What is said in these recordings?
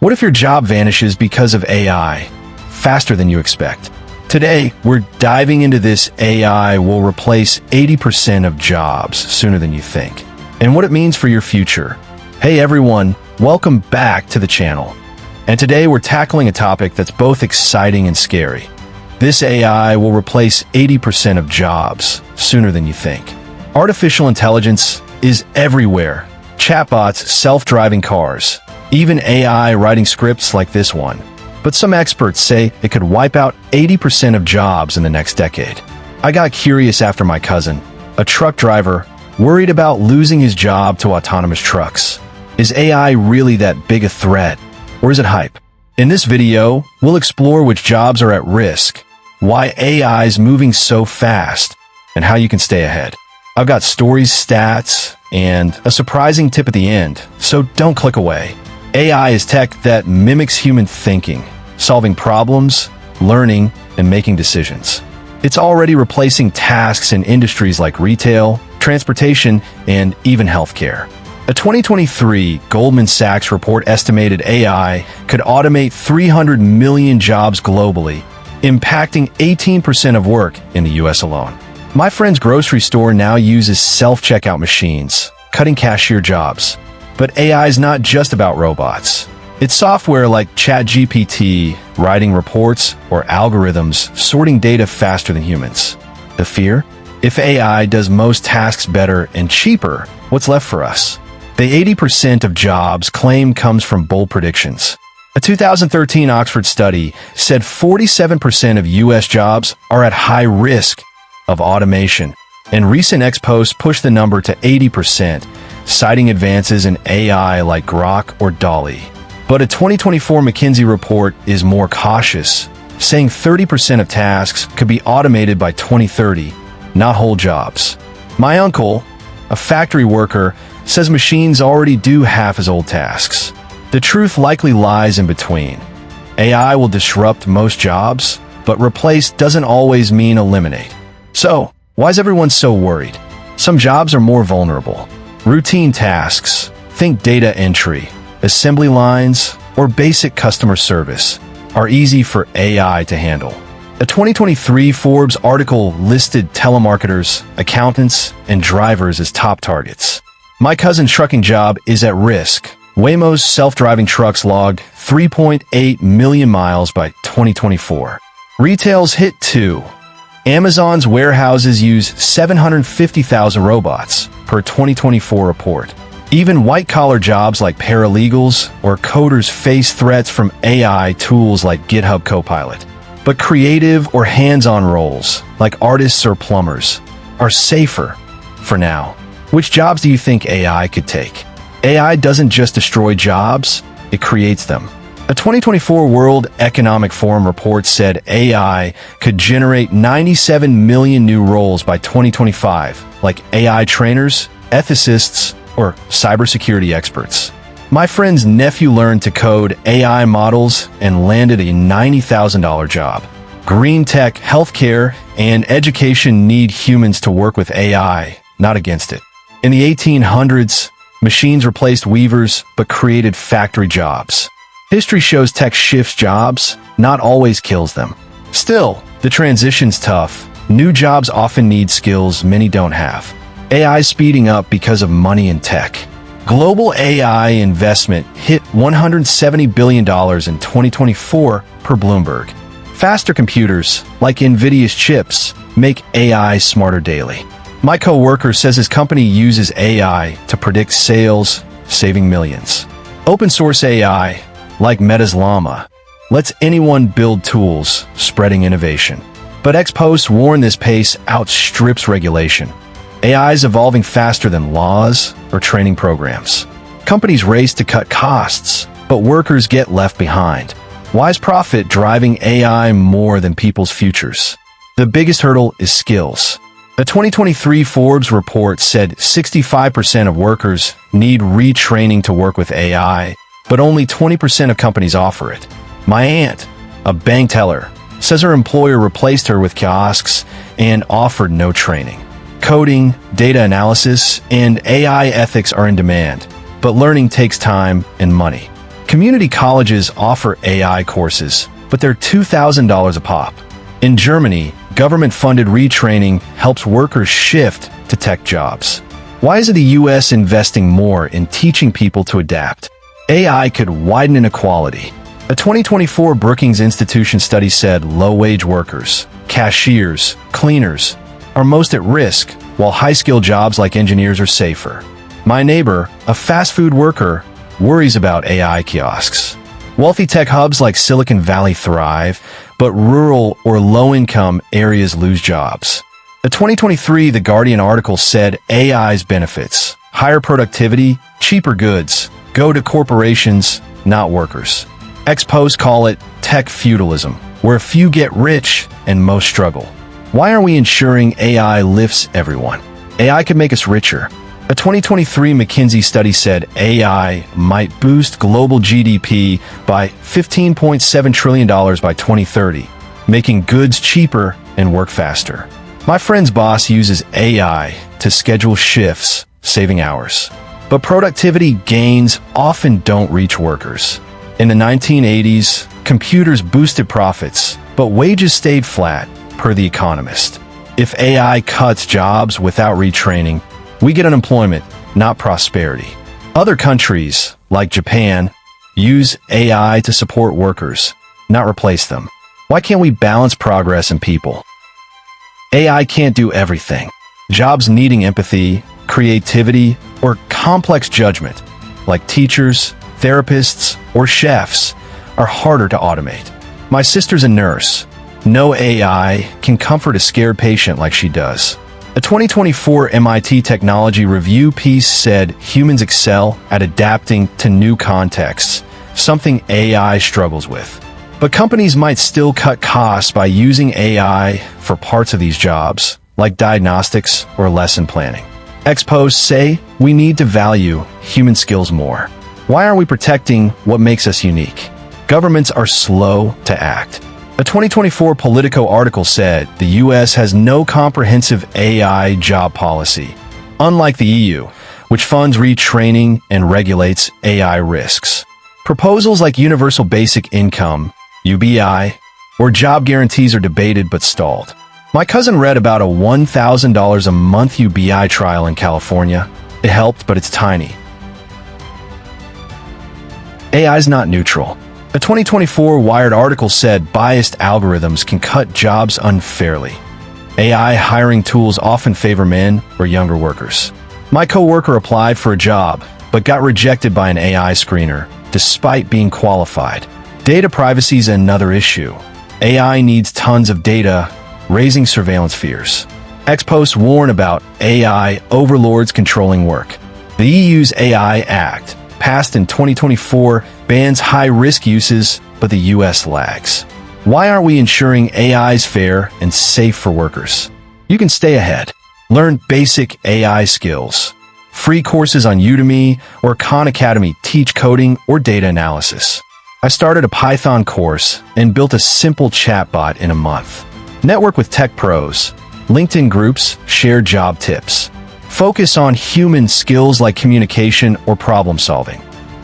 What if your job vanishes because of AI faster than you expect? Today, we're diving into this. AI will replace 80% of jobs sooner than you think, and what it means for your future. Hey everyone, welcome back to the channel. And today we're tackling a topic that's both exciting and scary. This AI will replace 80% of jobs sooner than you think. Artificial intelligence is everywhere. Chatbots, self-driving cars, even AI writing scripts like this one. But some experts say it could wipe out 80% of jobs in the next decade. I got curious after my cousin, a truck driver, worried about losing his job to autonomous trucks. Is AI really that big a threat, or is it hype? In this video, we'll explore which jobs are at risk, why AI is moving so fast, and how you can stay ahead. I've got stories, stats, and a surprising tip at the end, so don't click away. AI is tech that mimics human thinking, solving problems, learning, and making decisions. It's already replacing tasks in industries like retail, transportation, and even healthcare. A 2023 Goldman Sachs report estimated AI could automate 300 million jobs globally, impacting 18% of work in the US alone. My friend's grocery store now uses self-checkout machines, cutting cashier jobs. But AI is not just about robots. It's software like ChatGPT, writing reports, or algorithms sorting data faster than humans. The fear? If AI does most tasks better and cheaper, what's left for us? The 80% of jobs claim comes from bold predictions. A 2013 Oxford study said 47% of US jobs are at high risk of automation, and recent ex posts pushed the number to 80%, citing advances in AI like Grok or DALL-E. But a 2024 McKinsey report is more cautious, saying 30% of tasks could be automated by 2030, not whole jobs. My uncle, a factory worker, says machines already do half as old tasks. The truth likely lies in between. AI will disrupt most jobs, but replace doesn't always mean eliminate. So, why is everyone so worried? Some jobs are more vulnerable. Routine tasks, think data entry, assembly lines, or basic customer service, are easy for AI to handle. A 2023 Forbes article listed telemarketers, accountants, and drivers as top targets. My cousin's trucking job is at risk. Waymo's self-driving trucks logged 3.8 million miles by 2024. Retail's hit too. Amazon's warehouses use 750,000 robots, per 2024 report. Even white-collar jobs like paralegals or coders face threats from AI tools like GitHub Copilot. But creative or hands-on roles, like artists or plumbers, are safer for now. Which jobs do you think AI could take? AI doesn't just destroy jobs, it creates them. A 2024 World Economic Forum report said AI could generate 97 million new roles by 2025, like AI trainers, ethicists, or cybersecurity experts. My friend's nephew learned to code AI models and landed a $90,000 job. Green tech, healthcare, and education need humans to work with AI, not against it. In the 1800s, machines replaced weavers but created factory jobs. History shows tech shifts jobs, not always kills them. Still, the transition's tough. New jobs often need skills many don't have. AI is speeding up because of money in tech. Global AI investment hit $170 billion in 2024 per Bloomberg. Faster computers, like NVIDIA's chips, make AI smarter daily. My coworker says his company uses AI to predict sales, saving millions. Open source AI, like Meta's Llama, lets anyone build tools, spreading innovation. But ex posts warn this pace outstrips regulation. AI is evolving faster than laws or training programs. Companies race to cut costs, but workers get left behind. Why is profit driving AI more than people's futures? The biggest hurdle is skills. A 2023 Forbes report said 65% of workers need retraining to work with AI, but only 20% of companies offer it. My aunt, a bank teller, says her employer replaced her with kiosks and offered no training. Coding, data analysis, and AI ethics are in demand, but learning takes time and money. Community colleges offer AI courses, but they're $2,000 a pop. In Germany, government-funded retraining helps workers shift to tech jobs. Why isn't the US investing more in teaching people to adapt? AI could widen inequality. A 2024 Brookings Institution study said low-wage workers, cashiers, cleaners, are most at risk, while high-skilled jobs like engineers are safer. My neighbor, a fast food worker, worries about AI kiosks. Wealthy tech hubs like Silicon Valley thrive, but rural or low-income areas lose jobs. A 2023 The Guardian article said AI's benefits, higher productivity, cheaper goods, go to corporations, not workers. Ex-posts call it tech feudalism, where few get rich and most struggle. Why are we ensuring AI lifts everyone? AI could make us richer. A 2023 McKinsey study said AI might boost global GDP by $15.7 trillion by 2030, making goods cheaper and work faster. My friend's boss uses AI to schedule shifts, saving hours. But productivity gains often don't reach workers. In the 1980s, computers boosted profits, but wages stayed flat, per The Economist. If AI cuts jobs without retraining, we get unemployment, not prosperity. Other countries, like Japan, use AI to support workers, not replace them. Why can't we balance progress and people? AI can't do everything. Jobs needing empathy, creativity, or complex judgment, like teachers, therapists, or chefs, are harder to automate. My sister's a nurse. No AI can comfort a scared patient like she does. A 2024 MIT Technology Review piece said humans excel at adapting to new contexts, something AI struggles with. But companies might still cut costs by using AI for parts of these jobs, like diagnostics or lesson planning. Ex-posts say we need to value human skills more. Why aren't we protecting what makes us unique? Governments are slow to act. A 2024 Politico article said the US has no comprehensive AI job policy, unlike the EU, which funds retraining and regulates AI risks. Proposals like Universal Basic Income, UBI, or job guarantees are debated but stalled. My cousin read about a $1,000 a month UBI trial in California. It helped, but it's tiny. AI's not neutral. A 2024 Wired article said biased algorithms can cut jobs unfairly. AI hiring tools often favor men or younger workers. My coworker applied for a job, but got rejected by an AI screener, despite being qualified. Data privacy is another issue. AI needs tons of data, raising surveillance fears. Ex-posts warn about AI overlords controlling work. The EU's AI Act, passed in 2024, bans high-risk uses, but the US lags. Why aren't we ensuring AI is fair and safe for workers? You can stay ahead. Learn basic AI skills. Free courses on Udemy or Khan Academy teach coding or data analysis. I started a Python course and built a simple chatbot in a month. Network with tech pros. LinkedIn groups share job tips. Focus on human skills like communication or problem solving.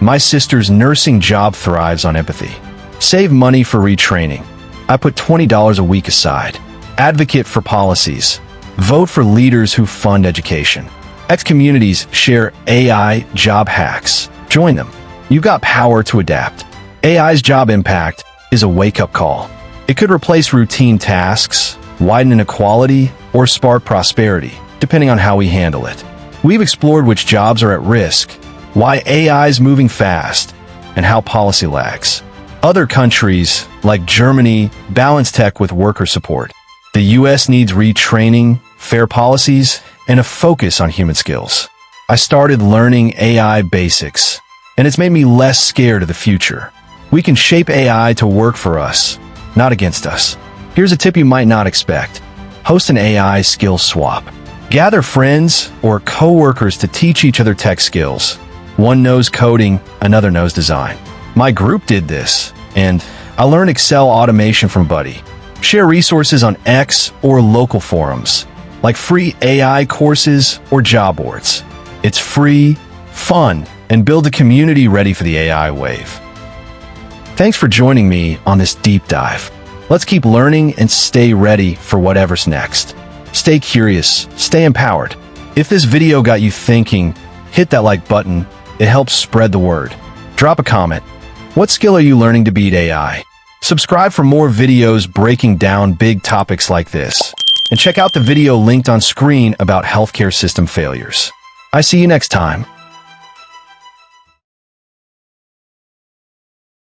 My sister's nursing job thrives on empathy. Save money for retraining. I put $20 a week aside. Advocate for policies. Vote for leaders who fund education. X-communities share AI job hacks. Join them. You've got power to adapt. AI's job impact is a wake-up call. It could replace routine tasks, widen inequality, or spark prosperity, depending on how we handle it. We've explored which jobs are at risk, why AI is moving fast, and how policy lags. Other countries, like Germany, balance tech with worker support. The US needs retraining, fair policies, and a focus on human skills. I started learning AI basics, and it's made me less scared of the future. We can shape AI to work for us, not against us. Here's a tip you might not expect. Host an AI skill swap. Gather friends or coworkers to teach each other tech skills. One knows coding, another knows design. My group did this, and I learned Excel automation from Buddy. Share resources on X or local forums, like free AI courses or job boards. It's free, fun, and build a community ready for the AI wave. Thanks for joining me on this deep dive. Let's keep learning and stay ready for whatever's next. Stay curious, stay empowered. If this video got you thinking, hit that like button. It helps spread the word. Drop a comment. What skill are you learning to beat AI? Subscribe for more videos breaking down big topics like this. And check out the video linked on screen about healthcare system failures. I see you next time.